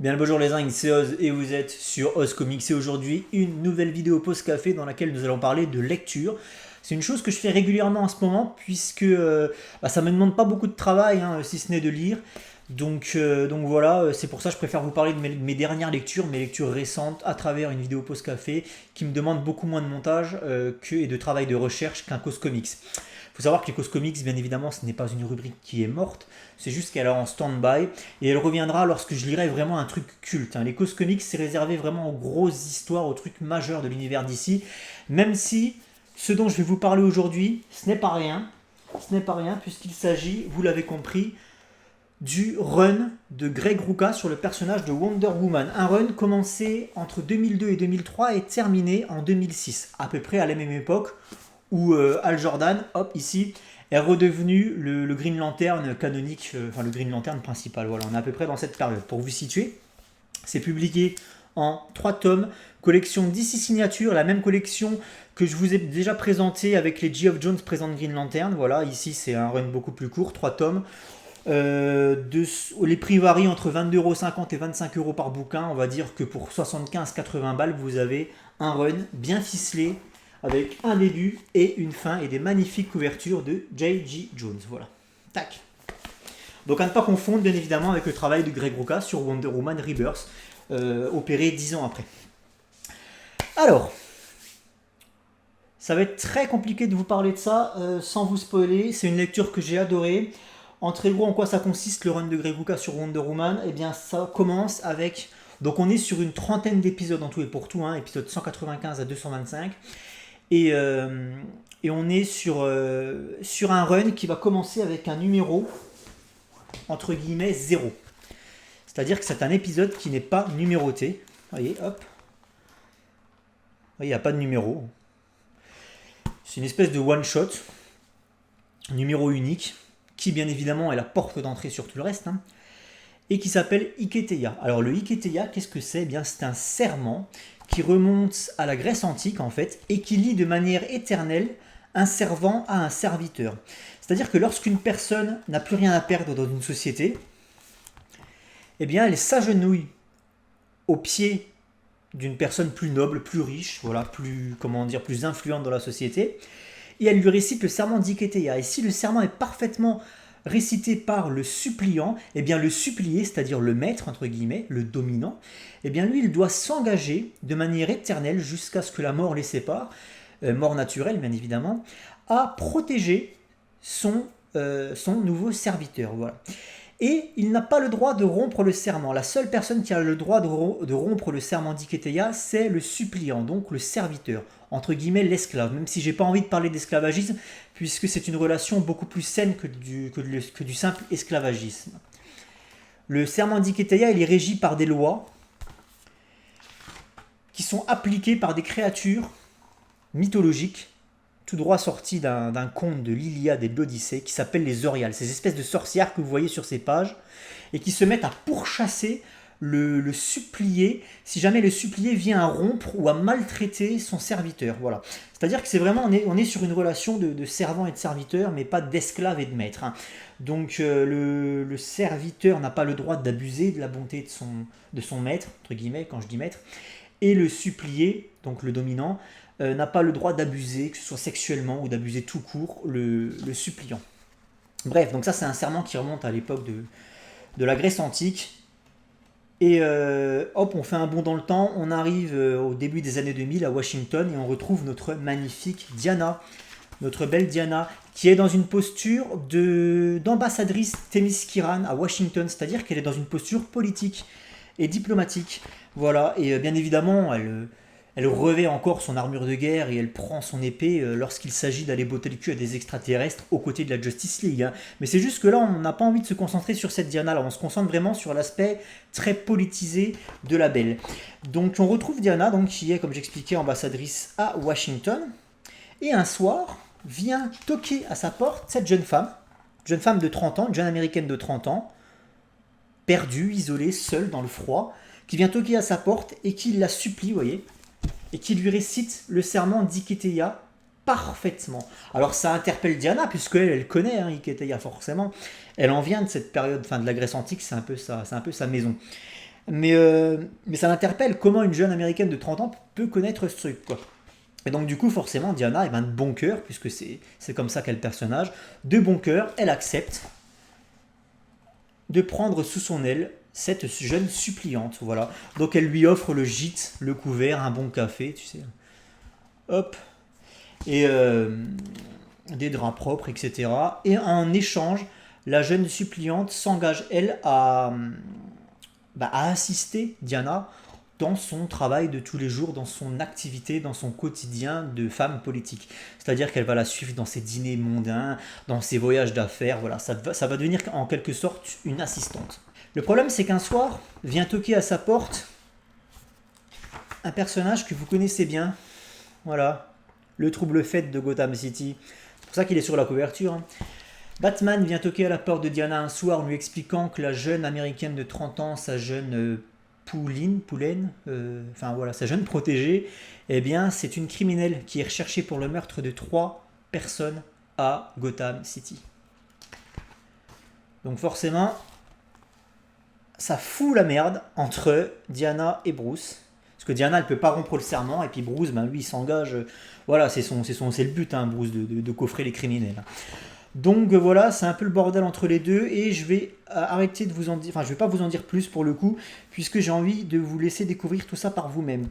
Bien le bonjour les zingues, c'est Oz et vous êtes sur Oz Comics et aujourd'hui une nouvelle vidéo pause café dans laquelle nous allons parler de lecture. C'est une chose que je fais régulièrement en ce moment puisque ça me demande pas beaucoup de travail si ce n'est de lire. Donc voilà, c'est pour ça que je préfère vous parler de mes dernières lectures, mes lectures récentes à travers une vidéo pause café qui me demande beaucoup moins de montage et de travail de recherche qu'un cause comics. Il faut savoir que les causes comics, bien évidemment, ce n'est pas une rubrique qui est morte, c'est juste qu'elle est en stand-by et elle reviendra lorsque je lirai vraiment un truc culte. Les causes comics, c'est réservé vraiment aux grosses histoires, aux trucs majeurs de l'univers d'ici, même si ce dont je vais vous parler aujourd'hui, ce n'est pas rien. Ce n'est pas rien puisqu'il s'agit, vous l'avez compris, du run de Greg Rucka sur le personnage de Wonder Woman. Un run commencé entre 2002 et 2003 et terminé en 2006, à peu près à la même époque où Hal Jordan, hop, ici, est redevenu le Green Lantern canonique, enfin le Green Lantern principal. Voilà, on est à peu près dans cette période. Pour vous situer, c'est publié en 3 tomes, collection DC Signature, la même collection que je vous ai déjà présenté avec les Geoff Jones présente Green Lantern. Voilà, ici c'est un run beaucoup plus court, 3 tomes. Les prix varient entre 22,50€ et 25€ par bouquin. On va dire que pour 75-80 balles, vous avez un run bien ficelé avec un début et une fin et des magnifiques couvertures de J.G. Jones. Voilà. Tac. Donc à ne pas confondre bien évidemment avec le travail de Greg Rucka sur Wonder Woman Rebirth, opéré 10 ans après. Alors, ça va être très compliqué de vous parler de ça sans vous spoiler. C'est une lecture que j'ai adorée. En très gros, en quoi ça consiste le run de Greg Rucka sur Wonder Woman? Eh bien, ça commence avec... Donc on est sur une trentaine d'épisodes en tout et pour tout, épisode 195 à 225. Et on est sur un run qui va commencer avec un numéro, entre guillemets, 0. C'est-à-dire que c'est un épisode qui n'est pas numéroté. Vous voyez, hop. Il n'y a pas de numéro. C'est une espèce de one-shot, numéro unique, qui bien évidemment est la porte d'entrée sur tout le reste, et qui s'appelle Iketeia. Alors le Iketeia, qu'est-ce que c'est? Eh bien, c'est un serment qui remonte à la Grèce antique en fait, et qui lie de manière éternelle un servant à un serviteur. C'est-à-dire que lorsqu'une personne n'a plus rien à perdre dans une société, eh bien elle s'agenouille au pied d'une personne plus noble, plus riche, voilà, plus influente dans la société, et elle lui récite le serment d'Iketeia. Et si le serment est parfaitement récité par le suppliant, eh bien le supplié, c'est-à-dire le maître, entre guillemets, le dominant, eh bien lui, il doit s'engager de manière éternelle jusqu'à ce que la mort les sépare, mort naturelle bien évidemment, à protéger son nouveau serviteur. Voilà. Et il n'a pas le droit de rompre le serment. La seule personne qui a le droit de rompre le serment d'Iketeia, c'est le suppliant, donc le serviteur, entre guillemets l'esclave, même si j'ai pas envie de parler d'esclavagisme, puisque c'est une relation beaucoup plus saine que du simple esclavagisme. Le serment d'Iketeia, il est régi par des lois qui sont appliquées par des créatures mythologiques, tout droit sorties d'un conte de l'Iliade et de l'Odyssée, qui s'appellent les Oriales, ces espèces de sorcières que vous voyez sur ces pages, et qui se mettent à pourchasser le supplié, si jamais le supplié vient à rompre ou à maltraiter son serviteur. Voilà. C'est-à-dire que c'est vraiment, on est sur une relation de servant et de serviteur, mais pas d'esclave et de maître. Donc le serviteur n'a pas le droit d'abuser de la bonté de son maître, entre guillemets, quand je dis maître, et le supplié, donc le dominant, n'a pas le droit d'abuser, que ce soit sexuellement ou d'abuser tout court, le suppliant. Bref, donc ça c'est un serment qui remonte à l'époque de la Grèce antique. Et hop, on fait un bond dans le temps, on arrive au début des années 2000 à Washington et on retrouve notre magnifique Diana, notre belle Diana, qui est dans une posture d'ambassadrice Themyscirane à Washington, c'est-à-dire qu'elle est dans une posture politique et diplomatique. Voilà, et bien évidemment, elle revêt encore son armure de guerre et elle prend son épée lorsqu'il s'agit d'aller botter le cul à des extraterrestres aux côtés de la Justice League. Mais c'est juste que là, on n'a pas envie de se concentrer sur cette Diana, là on se concentre vraiment sur l'aspect très politisé de la belle. Donc on retrouve Diana, donc, qui est, comme j'expliquais, ambassadrice à Washington, et un soir, vient toquer à sa porte cette jeune femme de 30 ans, une jeune américaine de 30 ans, perdue, isolée, seule dans le froid, qui vient toquer à sa porte et qui la supplie, vous voyez, et qui lui récite le serment d'Iketeia parfaitement. Alors ça interpelle Diana, puisqu'elle connaît Iketeia forcément. Elle en vient de cette période de la Grèce antique, c'est un peu sa maison. Mais ça m'interpelle comment une jeune américaine de 30 ans peut connaître ce truc, quoi. Et donc du coup, forcément, Diana, de bon cœur, puisque c'est comme ça qu'elle est le personnage, de bon cœur, elle accepte de prendre sous son aile cette jeune suppliante, voilà. Donc elle lui offre le gîte, le couvert, un bon café, tu sais. Hop. Et des draps propres, etc. Et en échange, la jeune suppliante s'engage, elle, à assister Diana dans son travail de tous les jours, dans son activité, dans son quotidien de femme politique. C'est-à-dire qu'elle va la suivre dans ses dîners mondains, dans ses voyages d'affaires, voilà, ça va devenir en quelque sorte une assistante. Le problème, c'est qu'un soir, vient toquer à sa porte un personnage que vous connaissez bien, voilà, le trouble-fête de Gotham City. C'est pour ça qu'il est sur la couverture, hein. Batman vient toquer à la porte de Diana un soir en lui expliquant que la jeune américaine de 30 ans, sa jeune enfin voilà, sa jeune protégée, eh bien c'est une criminelle qui est recherchée pour le meurtre de 3 personnes à Gotham City. Donc forcément, ça fout la merde entre Diana et Bruce. Parce que Diana, elle peut pas rompre le serment, et puis Bruce, lui, il s'engage. Voilà, c'est le but, hein, Bruce, de coffrer les criminels. Donc voilà, c'est un peu le bordel entre les deux, et je vais arrêter de vous en dire, enfin je vais pas vous en dire plus pour le coup, puisque j'ai envie de vous laisser découvrir tout ça par vous-même.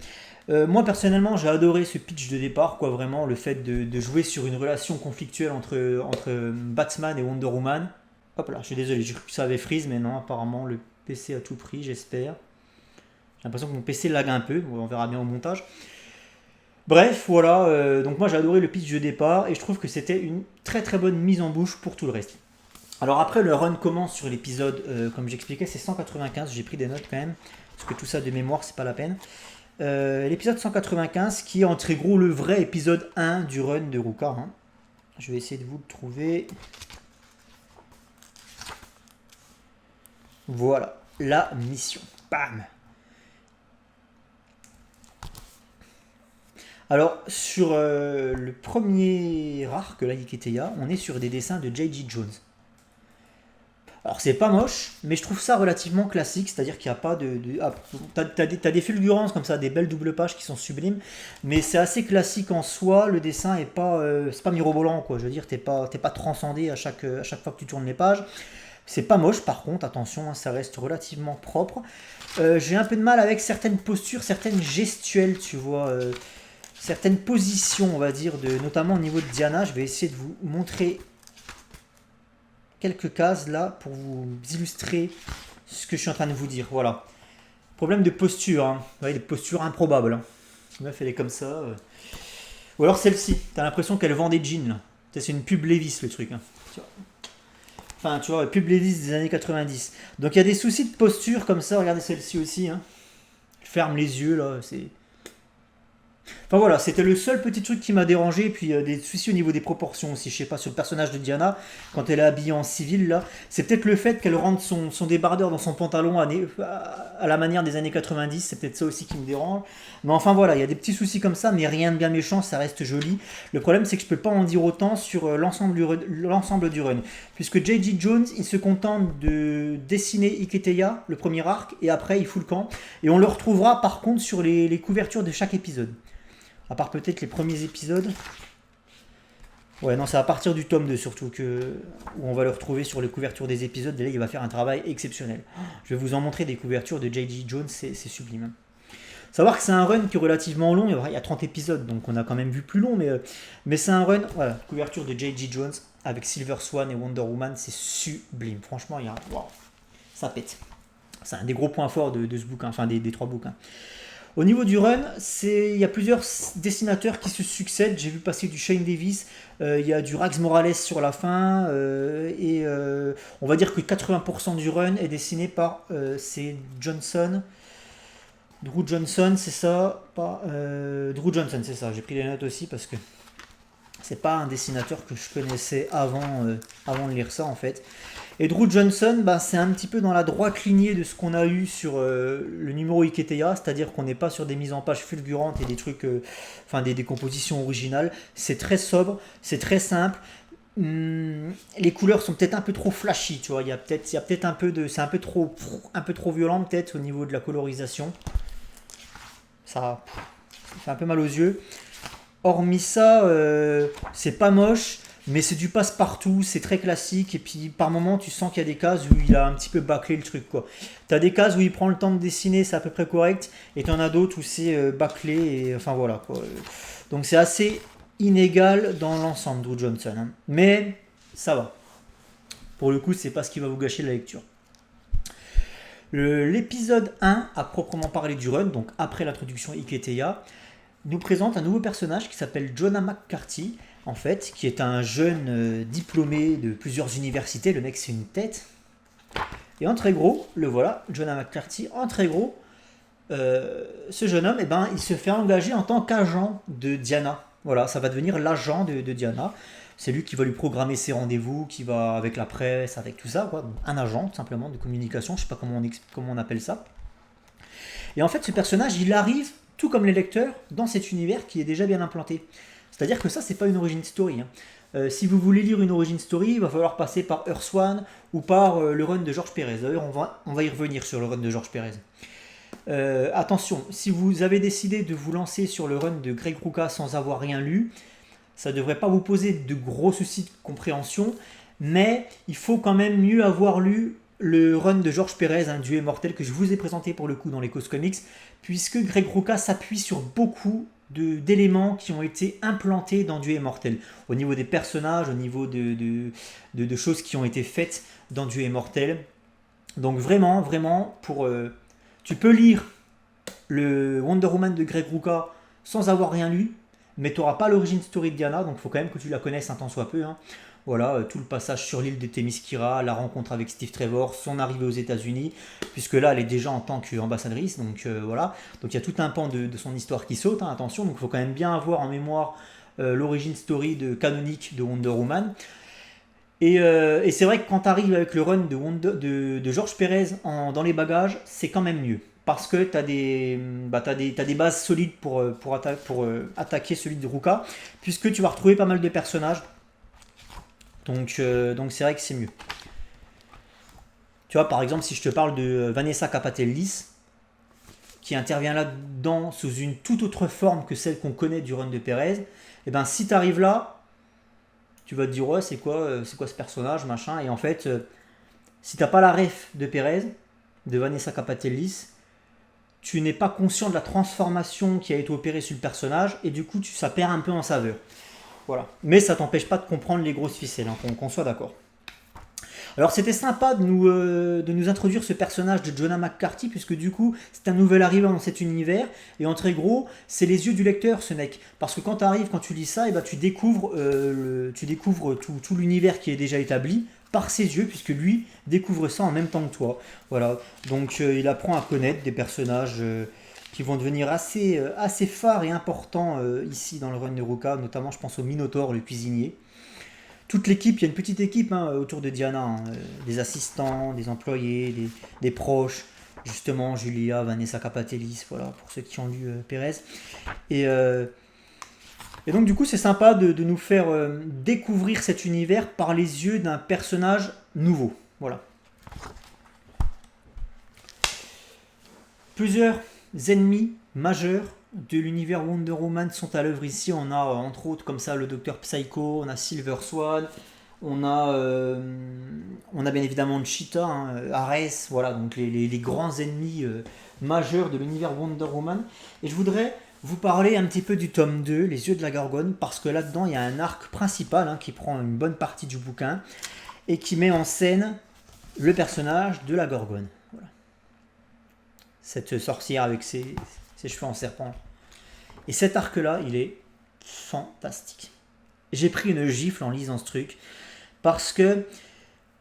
Moi personnellement, j'ai adoré ce pitch de départ, quoi, vraiment, le fait de jouer sur une relation conflictuelle entre Batman et Wonder Woman. Hop là, je suis désolé, j'ai cru que ça avait freeze, mais non, apparemment le PC a tout pris, j'espère. J'ai l'impression que mon PC lag un peu, on verra bien au montage. Bref, voilà, donc moi j'ai adoré le pitch de départ et je trouve que c'était une très très bonne mise en bouche pour tout le reste. Alors après, le run commence sur l'épisode, comme j'expliquais, c'est 195, j'ai pris des notes quand même, parce que tout ça de mémoire, c'est pas la peine. L'épisode 195 qui est en très gros le vrai épisode 1 du run de Ruka, hein. Je vais essayer de vous le trouver. Voilà, la mission. Bam! Alors, sur le premier arc, là, Iketeya, on est sur des dessins de J.G. Jones. Alors, c'est pas moche, mais je trouve ça relativement classique, c'est-à-dire qu'il n'y a pas t'as des fulgurances comme ça, des belles doubles pages qui sont sublimes, mais c'est assez classique en soi, le dessin est pas, c'est pas mirobolant, quoi. Je veux dire, t'es pas transcendé à chaque fois que tu tournes les pages. C'est pas moche, par contre, attention, hein, ça reste relativement propre. J'ai un peu de mal avec certaines postures, certaines gestuelles, tu vois, certaines positions, on va dire, notamment au niveau de Diana. Je vais essayer de vous montrer quelques cases là pour vous illustrer ce que je suis en train de vous dire. Voilà. Problème de posture, hein. Vous voyez, des postures improbables, hein. La meuf, elle est comme ça. Ou alors celle-ci, t'as l'impression qu'elle vend des jeans, là. C'est une pub Levi's, le truc, hein. Enfin, tu vois, pub Levi's des années 90. Donc il y a des soucis de posture comme ça. Regardez celle-ci aussi, hein. Ferme les yeux, là, c'est... Enfin voilà, c'était le seul petit truc qui m'a dérangé, et puis des soucis au niveau des proportions aussi, je sais pas, sur le personnage de Diana, quand elle est habillée en civil là, c'est peut-être le fait qu'elle rentre son débardeur dans son pantalon à la manière des années 90, c'est peut-être ça aussi qui me dérange, mais enfin voilà, il y a des petits soucis comme ça, mais rien de bien méchant, ça reste joli. Le problème c'est que je peux pas en dire autant sur l'ensemble du run, puisque J.G. Jones, il se contente de dessiner Iketeya, le premier arc, et après il fout le camp, et on le retrouvera par contre sur les couvertures de chaque épisode. À part peut-être les premiers épisodes. Ouais, non, c'est à partir du tome 2 surtout où on va le retrouver sur les couvertures des épisodes. Et là, il va faire un travail exceptionnel. Je vais vous en montrer des couvertures de J.G. Jones, c'est sublime. Savoir que c'est un run qui est relativement long, il y a 30 épisodes, donc on a quand même vu plus long, mais c'est un run, voilà, couverture de J.G. Jones avec Silver Swan et Wonder Woman, c'est sublime. Franchement, wow, ça pète. C'est un des gros points forts de ce bouquin, enfin des 3 bouquins. Au niveau du run, il y a plusieurs dessinateurs qui se succèdent. J'ai vu passer du Shane Davis, il y a du Rags Morales sur la fin, et on va dire que 80% du run est dessiné par c'est Johnson. Drew Johnson, c'est ça, Drew Johnson, c'est ça. J'ai pris les notes aussi parce que c'est pas un dessinateur que je connaissais avant de lire ça en fait. Et Drew Johnson, c'est un petit peu dans la droite lignée de ce qu'on a eu sur le numéro Iketeya, c'est-à-dire qu'on n'est pas sur des mises en page fulgurantes et des trucs, des compositions originales. C'est très sobre, c'est très simple. Les couleurs sont peut-être un peu trop flashy, tu vois. Il y a peut-être c'est un peu trop violent peut-être au niveau de la colorisation. Ça fait un peu mal aux yeux. Hormis ça, c'est pas moche, mais c'est du passe-partout, c'est très classique. Et puis par moment, tu sens qu'il y a des cases où il a un petit peu bâclé le truc, quoi. T'as des cases où il prend le temps de dessiner, c'est à peu près correct, et t'en as d'autres où c'est bâclé, et enfin voilà, quoi. Donc c'est assez inégal dans l'ensemble, Drew Johnson, hein. Mais ça va. Pour le coup, c'est pas ce qui va vous gâcher la lecture. L'épisode 1, à proprement parler du run, donc après l'introduction Iketeya, nous présente un nouveau personnage qui s'appelle Jonah McCarthy, en fait, qui est un jeune diplômé de plusieurs universités. Le mec, c'est une tête. Et en très gros, le voilà, Jonah McCarthy, en très gros, ce jeune homme, eh ben, il se fait engager en tant qu'agent de Diana. Voilà, ça va devenir l'agent de Diana. C'est lui qui va lui programmer ses rendez-vous, qui va avec la presse, avec tout ça, quoi. Un agent, tout simplement, de communication, je sais pas comment on appelle ça. Et en fait, ce personnage, il arrive, tout comme les lecteurs, dans cet univers qui est déjà bien implanté. C'est-à-dire que ça, c'est pas une origin story, hein. Si vous voulez lire une origin story, il va falloir passer par Earth One ou par le run de George Pérez. D'ailleurs, on va y revenir sur le run de George Pérez. Attention, si vous avez décidé de vous lancer sur le run de Greg Rucka sans avoir rien lu, ça ne devrait pas vous poser de gros soucis de compréhension, mais il faut quand même mieux avoir lu le run de George Pérez, un Dieu immortel, que je vous ai présenté pour le coup dans les Cause Comics, puisque Greg Rucka s'appuie sur beaucoup d'éléments qui ont été implantés dans Dieu immortel, au niveau des personnages, au niveau de choses qui ont été faites dans Dieu immortel. Donc vraiment, vraiment, tu peux lire le Wonder Woman de Greg Rucka sans avoir rien lu, mais tu n'auras pas l'origine story de Diana, donc il faut quand même que tu la connaisses un tant soit peu, hein. Voilà, tout le passage sur l'île de Themyscira, la rencontre avec Steve Trevor, son arrivée aux États-Unis, puisque là elle est déjà en tant qu'ambassadrice, donc voilà. Donc il y a tout un pan de son histoire qui saute, hein, attention, donc il faut quand même bien avoir en mémoire l'origine story canonique de Wonder Woman. Et c'est vrai que quand tu arrives avec le run de George Pérez dans les bagages, c'est quand même mieux. Parce que tu as t'as des bases solides pour attaquer celui de Ruka, puisque tu vas retrouver pas mal de personnages. Donc c'est vrai que c'est mieux. Tu vois, par exemple, si je te parle de Vanessa Capatellis, qui intervient là-dedans sous une toute autre forme que celle qu'on connaît du run de Pérez, et ben si tu arrives là, tu vas te dire ouais, c'est quoi ce personnage, machin. Et en fait, si t'as pas la ref de Pérez, de Vanessa Capatellis, tu n'es pas conscient de la transformation qui a été opérée sur le personnage, et du coup ça perd un peu en saveur. Voilà. Mais ça t'empêche pas de comprendre les grosses ficelles, hein, qu'on soit d'accord. Alors c'était sympa de nous introduire ce personnage de Jonah McCarthy, puisque du coup c'est un nouvel arrivant dans cet univers, et en très gros c'est les yeux du lecteur ce mec, parce que quand tu arrives, quand tu lis ça, et ben, tu découvres tout l'univers qui est déjà établi par ses yeux, puisque lui découvre ça en même temps que toi. Voilà, donc il apprend à connaître des personnages qui vont devenir assez phares et importants ici dans le run de Ruka, notamment je pense au Minotaur, le cuisinier. Toute l'équipe, il y a une petite équipe autour de Diana, hein, des assistants, des employés, des proches, justement Julia, Vanessa Capatellis, voilà, pour ceux qui ont lu Pérez. Et, et donc du coup c'est sympa de nous faire découvrir cet univers par les yeux d'un personnage nouveau. Voilà. Plusieurs ennemis majeurs de l'univers Wonder Woman sont à l'œuvre ici. On a entre autres comme ça le Docteur Psycho, on a Silver Swan, on a bien évidemment Cheetah, hein, Ares, voilà, donc les grands ennemis majeurs de l'univers Wonder Woman. Et je voudrais vous parler un petit peu du tome 2, Les Yeux de la Gorgone, parce que là-dedans il y a un arc principal qui prend une bonne partie du bouquin et qui met en scène le personnage de la Gorgone. Voilà. Cette sorcière avec ses cheveux en serpent. Et cet arc-là, il est fantastique. J'ai pris une gifle en lisant ce truc, parce que,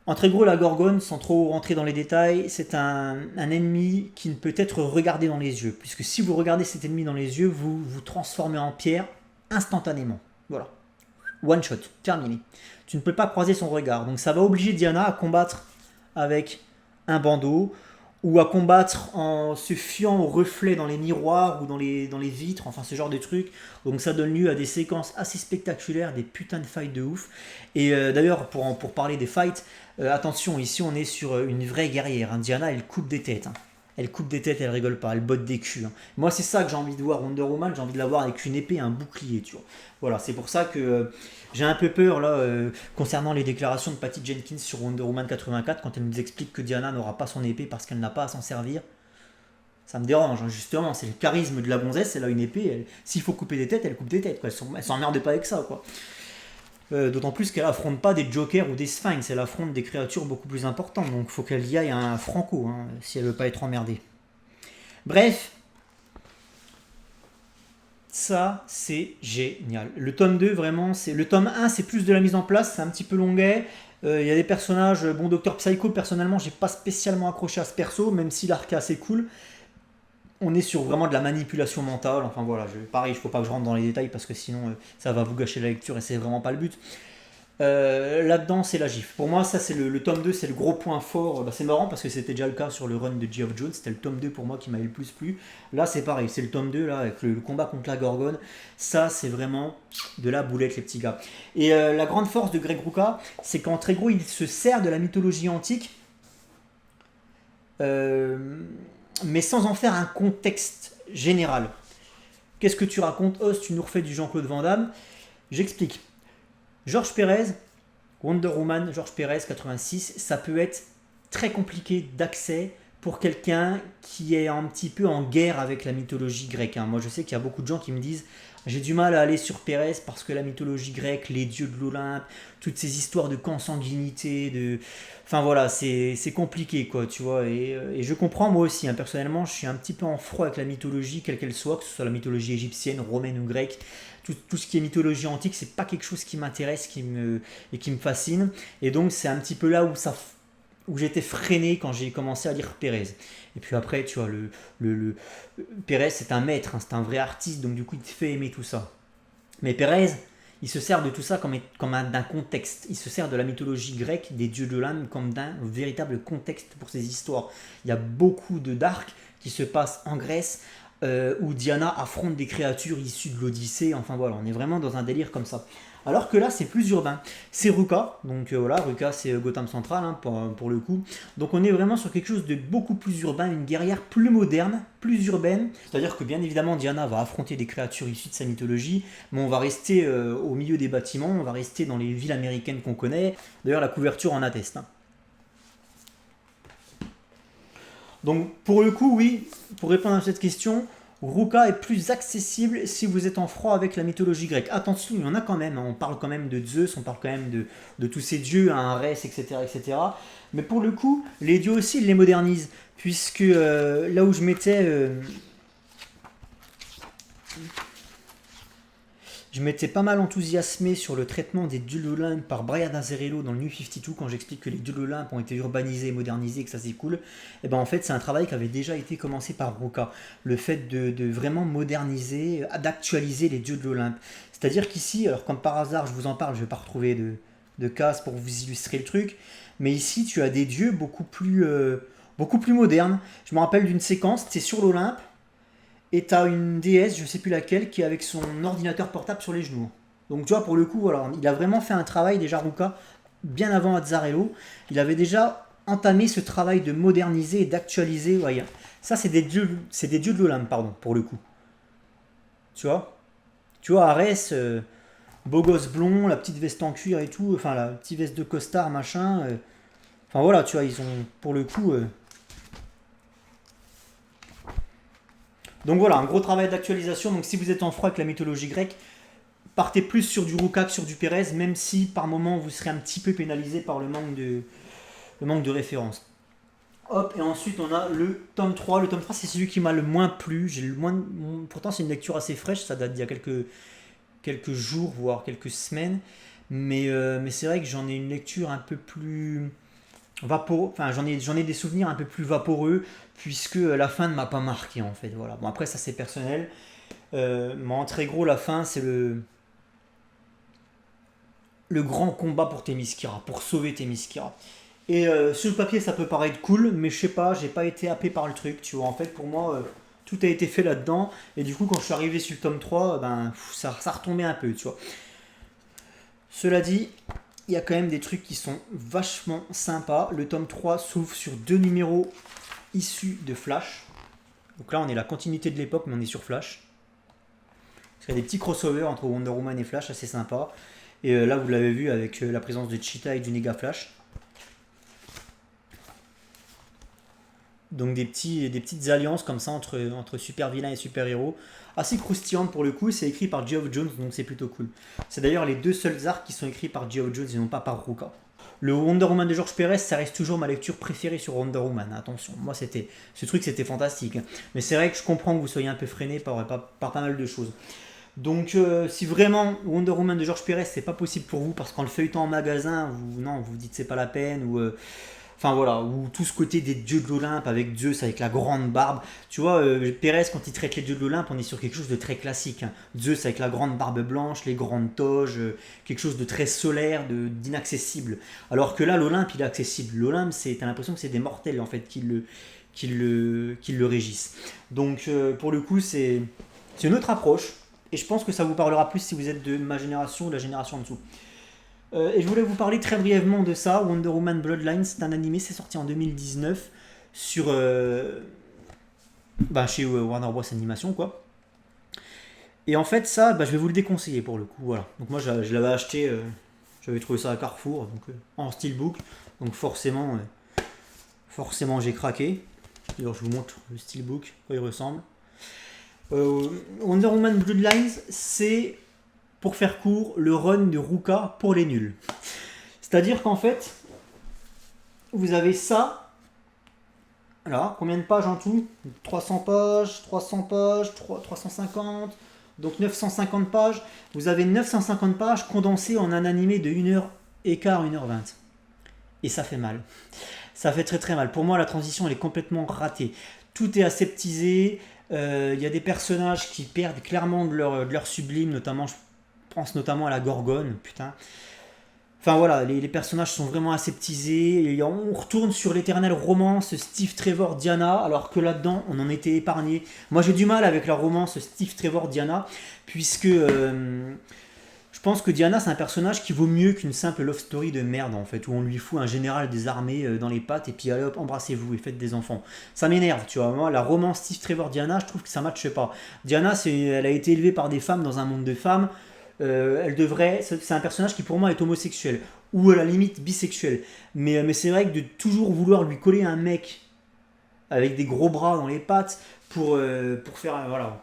en très gros, la Gorgone, sans trop rentrer dans les détails, c'est un ennemi qui ne peut être regardé dans les yeux, puisque si vous regardez cet ennemi dans les yeux, vous vous transformez en pierre instantanément. Voilà. One shot, terminé. Tu ne peux pas croiser son regard. Donc ça va obliger Diana à combattre avec un bandeau. ou à combattre en se fiant aux reflets dans les miroirs ou dans les vitres, enfin ce genre de trucs. Donc ça donne lieu à des séquences assez spectaculaires, des putains de fights de ouf. Et d'ailleurs, pour parler des fights, attention, ici on est sur une vraie guerrière. Hein. Diana, elle coupe des têtes. Hein. Elle coupe des têtes, elle rigole pas, elle botte des culs. Hein. Moi, c'est ça que j'ai envie de voir Wonder Woman, j'ai envie de la voir avec une épée, un bouclier, tu vois. Voilà, c'est pour ça que j'ai un peu peur là concernant les déclarations de Patty Jenkins sur Wonder Woman 84 quand elle nous explique que Diana n'aura pas son épée parce qu'elle n'a pas à s'en servir. Ça me dérange, hein, justement, c'est le charisme de la gonzesse, elle a une épée, s'il faut couper des têtes, elle coupe des têtes, quoi. Elle s'emmerde pas avec ça, quoi. D'autant plus qu'elle affronte pas des jokers ou des sphinx, elle affronte des créatures beaucoup plus importantes, donc faut qu'elle y aille un franco, hein, si elle veut pas être emmerdée. Bref, ça c'est génial. Le tome 2, vraiment, c'est. Le tome 1, c'est plus de la mise en place, c'est un petit peu longuet. Il y a des personnages, bon, Docteur Psycho, personnellement, j'ai pas spécialement accroché à ce perso, même si l'arc est assez cool. On est sur vraiment de la manipulation mentale. Enfin voilà, pareil, il ne faut pas que je rentre dans les détails parce que sinon ça va vous gâcher la lecture et c'est vraiment pas le but. Là-dedans, c'est la gifle. Pour moi, ça, c'est le tome 2, c'est le gros point fort. Bah, c'est marrant parce que c'était déjà le cas sur le run de Geoff Jones. C'était le tome 2 pour moi qui m'avait le plus plu. Là, c'est pareil, c'est le tome 2 là, avec le combat contre la Gorgone. Ça, c'est vraiment de la boulette, les petits gars. Et la grande force de Greg Rucka, c'est qu'en très gros, il se sert de la mythologie antique. Mais sans en faire un contexte général. Qu'est-ce que tu racontes? Oh, tu nous refais du Jean-Claude Van Damme. J'explique. Georges Pérez, Wonder Woman, Georges Pérez, 86, ça peut être très compliqué d'accès pour quelqu'un qui est un petit peu en guerre avec la mythologie grecque. Hein. Moi, je sais qu'il y a beaucoup de gens qui me disent j'ai du mal à aller sur Pérez parce que la mythologie grecque, les dieux de l'Olympe, toutes ces histoires de consanguinité, de... Enfin voilà, c'est compliqué quoi, tu vois. Et je comprends moi aussi, hein. Personnellement, je suis un petit peu en froid avec la mythologie, quelle qu'elle soit, que ce soit la mythologie égyptienne, romaine ou grecque. Tout ce qui est mythologie antique, c'est pas quelque chose qui m'intéresse et qui me fascine. Et donc, c'est un petit peu là où j'étais freiné quand j'ai commencé à lire Pérez. Et puis après, tu vois, Pérez, c'est un maître, hein, c'est un vrai artiste, donc du coup, il te fait aimer tout ça. Mais Pérez, il se sert de tout ça comme d'un contexte. Il se sert de la mythologie grecque, des dieux de l'âme, comme d'un véritable contexte pour ses histoires. Il y a beaucoup d'arcs qui se passent en Grèce, où Diana affronte des créatures issues de l'Odyssée. Enfin voilà, on est vraiment dans un délire comme ça. Alors que là, c'est plus urbain. C'est Ruka, donc voilà, Ruka c'est Gotham Central hein, pour le coup. Donc on est vraiment sur quelque chose de beaucoup plus urbain, une guerrière plus moderne, plus urbaine. C'est-à-dire que bien évidemment, Diana va affronter des créatures issues de sa mythologie, mais on va rester au milieu des bâtiments, on va rester dans les villes américaines qu'on connaît. D'ailleurs, la couverture en atteste. Hein. Donc pour le coup, oui, pour répondre à cette question, Ruka est plus accessible si vous êtes en froid avec la mythologie grecque. Attention, il y en a quand même, hein. On parle quand même de Zeus, on parle quand même de tous ces dieux, hein, Arès, etc., etc. Mais pour le coup, les dieux aussi, ils les modernisent, puisque là où je mettais... Je m'étais pas mal enthousiasmé sur le traitement des dieux de l'Olympe par Brian Azzarello dans le New 52 quand j'explique que les dieux de l'Olympe ont été urbanisés et modernisés et que ça c'est cool. Et ben en fait c'est un travail qui avait déjà été commencé par Ruka. Le fait de vraiment moderniser, d'actualiser les dieux de l'Olympe. C'est-à-dire qu'ici, alors comme par hasard je vous en parle, je vais pas retrouver de cases pour vous illustrer le truc, mais ici tu as des dieux beaucoup plus modernes. Je me rappelle d'une séquence, c'est sur l'Olympe, et t'as une déesse, je sais plus laquelle, qui est avec son ordinateur portable sur les genoux. Donc tu vois, pour le coup, voilà, il a vraiment fait un travail déjà Ruka, bien avant Azzarello. Il avait déjà entamé ce travail de moderniser et d'actualiser. Ouais, ça, c'est des dieux de l'Olympe, pardon, pour le coup. Tu vois. Tu vois, Arès, beau gosse blond, la petite veste en cuir et tout, enfin la petite veste de costard, machin. Enfin voilà, tu vois, ils ont, pour le coup... Donc voilà, un gros travail d'actualisation. Donc si vous êtes en froid avec la mythologie grecque, partez plus sur du Ruka que sur du Pérez, même si par moment vous serez un petit peu pénalisé par le manque de références. Hop, et ensuite on a le tome 3. Le tome 3 c'est celui qui m'a le moins plu. Pourtant c'est une lecture assez fraîche, ça date d'il y a quelques jours, voire quelques semaines. Mais c'est vrai que j'en ai une lecture un peu plus vaporeux, enfin j'en ai des souvenirs un peu plus vaporeux, puisque la fin ne m'a pas marqué en fait. Voilà. Bon après ça c'est personnel. Mais en très gros la fin c'est le grand combat pour Themyscira, pour sauver Themyscira. Et sur le papier, ça peut paraître cool, mais je sais pas, j'ai pas été happé par le truc, tu vois. En fait, pour moi, tout a été fait là-dedans. Et du coup, quand je suis arrivé sur le tome 3, ben, ça retombait un peu, tu vois. Cela dit, il y a quand même des trucs qui sont vachement sympas. Le tome 3 s'ouvre sur 2 numéros issus de Flash. Donc là, on est la continuité de l'époque, mais on est sur Flash. Il y a des petits crossovers entre Wonder Woman et Flash, assez sympa. Et là, vous l'avez vu avec la présence de Cheetah et du Nega Flash. Donc des petites alliances comme ça entre super vilains et super héros. Assez croustillantes pour le coup, c'est écrit par Geoff Jones, donc c'est plutôt cool. C'est d'ailleurs les deux seuls arcs qui sont écrits par Geoff Jones et non pas par Rucka. Le Wonder Woman de George Perez, ça reste toujours ma lecture préférée sur Wonder Woman. Attention, moi ce truc c'était fantastique. Mais c'est vrai que je comprends que vous soyez un peu freiné par pas mal de choses. Donc si vraiment Wonder Woman de George Perez c'est pas possible pour vous parce qu'en le feuilletant en magasin, vous dites c'est pas la peine ou enfin voilà, ou tout ce côté des dieux de l'Olympe avec Zeus avec la grande barbe. Tu vois, Pérez, quand il traite les dieux de l'Olympe, on est sur quelque chose de très classique. Hein. Zeus avec la grande barbe blanche, les grandes toges, quelque chose de très solaire, d'inaccessible. Alors que là, l'Olympe, il est accessible. L'Olympe, t'as l'impression que c'est des mortels en fait qui le régissent. Donc pour le coup, c'est une autre approche. Et je pense que ça vous parlera plus si vous êtes de ma génération ou de la génération en dessous. Et je voulais vous parler très brièvement de ça. Wonder Woman Bloodlines, c'est un animé, c'est sorti en 2019 sur chez Warner Bros Animation quoi. Et en fait ça, je vais vous le déconseiller pour le coup. Voilà. Donc moi je l'avais acheté, j'avais trouvé ça à Carrefour, donc en steelbook. Donc forcément j'ai craqué. Alors je vous montre le steelbook, quoi il ressemble. Wonder Woman Bloodlines, c'est, pour faire court, le run de Rucka pour les nuls. C'est-à-dire qu'en fait, vous avez ça. Alors, combien de pages en tout? 300 pages, 300 pages, 350, donc 950 pages. Vous avez 950 pages condensées en un animé de 1h15, 1h20. Et ça fait mal. Ça fait très très mal. Pour moi, la transition, elle est complètement ratée. Tout est aseptisé. Il y a des personnages qui perdent clairement de leur sublime, notamment, je pense notamment à la Gorgone, putain. Enfin voilà, les personnages sont vraiment aseptisés. Et on retourne sur l'éternelle romance Steve Trevor Diana, alors que là-dedans, on en était épargné. Moi, j'ai du mal avec la romance Steve Trevor Diana, puisque je pense que Diana, c'est un personnage qui vaut mieux qu'une simple love story de merde, en fait, où on lui fout un général des armées dans les pattes, et puis allez hop, embrassez-vous et faites des enfants. Ça m'énerve, tu vois. Moi, la romance Steve Trevor Diana, je trouve que ça matche pas. Diana, elle a été élevée par des femmes dans un monde de femmes. C'est un personnage qui pour moi est homosexuel ou à la limite bisexuel, mais c'est vrai que de toujours vouloir lui coller un mec avec des gros bras dans les pattes pour faire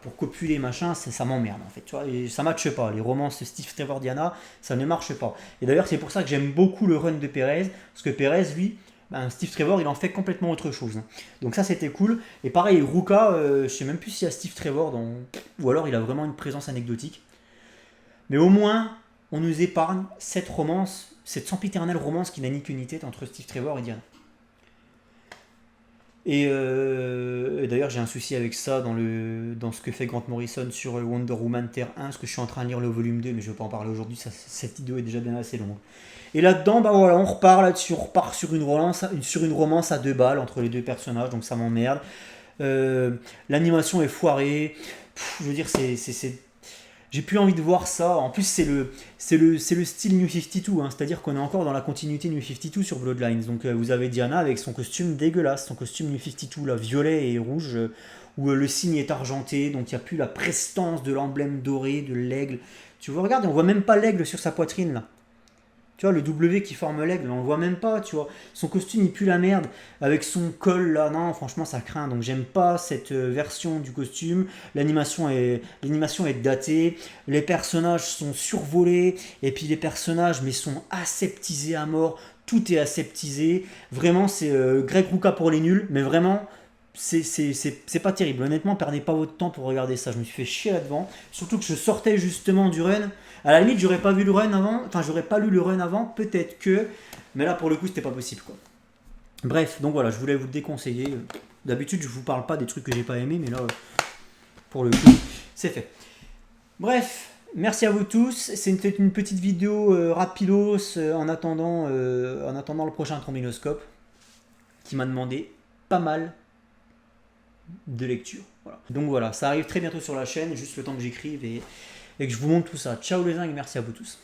pour copuler machin, ça m'emmerde en fait, tu vois, et ça matche pas. Les romances Steve Trevor Diana, ça ne marche pas. Et d'ailleurs c'est pour ça que j'aime beaucoup le run de Perez, parce que Perez lui, Steve Trevor il en fait complètement autre chose. Donc ça c'était cool. Et pareil Rucka, je sais même plus s'il y a Steve Trevor ou alors il a vraiment une présence anecdotique. Mais au moins, on nous épargne cette romance, cette sempiternelle romance qui n'a ni queue ni tête entre Steve Trevor et Diana. Et d'ailleurs, j'ai un souci avec ça dans ce que fait Grant Morrison sur Wonder Woman Terre 1, parce que je suis en train de lire le volume 2, mais je ne vais pas en parler aujourd'hui, cette vidéo est déjà bien assez longue. Et là-dedans, on repart là-dessus, on repart sur une romance à 2 balles entre les deux personnages, donc ça m'emmerde. L'animation est foirée, je veux dire, j'ai plus envie de voir ça. En plus, c'est le style New 52, hein, c'est-à-dire qu'on est encore dans la continuité New 52 sur Bloodlines. Donc vous avez Diana avec son costume dégueulasse, son costume New 52, là, violet et rouge, où le signe est argenté, donc il n'y a plus la prestance de l'emblème doré, de l'aigle. Tu vois, regarde, on voit même pas l'aigle sur sa poitrine, là. Tu vois, le W qui forme l'aigle, on le voit même pas, tu vois. Son costume, il pue la merde. Avec son col, là, non, franchement, ça craint. Donc, j'aime pas cette version du costume. L'animation est datée. Les personnages sont survolés. Et puis, les personnages, mais sont aseptisés à mort. Tout est aseptisé. Vraiment, c'est Greg Rucka pour les nuls. Mais vraiment, c'est pas terrible. Honnêtement, perdez pas votre temps pour regarder ça. Je me suis fait chier là-devant. Surtout que je sortais justement du run. À la limite, j'aurais pas lu le run avant, peut-être que, mais là pour le coup, c'était pas possible quoi. Bref, donc voilà, je voulais vous le déconseiller. D'habitude, je vous parle pas des trucs que j'ai pas aimés, mais là, pour le coup, c'est fait. Bref, Merci à vous tous. C'était une petite vidéo rapidos en attendant le prochain trombinoscope qui m'a demandé pas mal de lecture. Voilà. Donc voilà, ça arrive très bientôt sur la chaîne, juste le temps que j'écrive et que je vous montre tout ça. Ciao les zingues, merci à vous tous.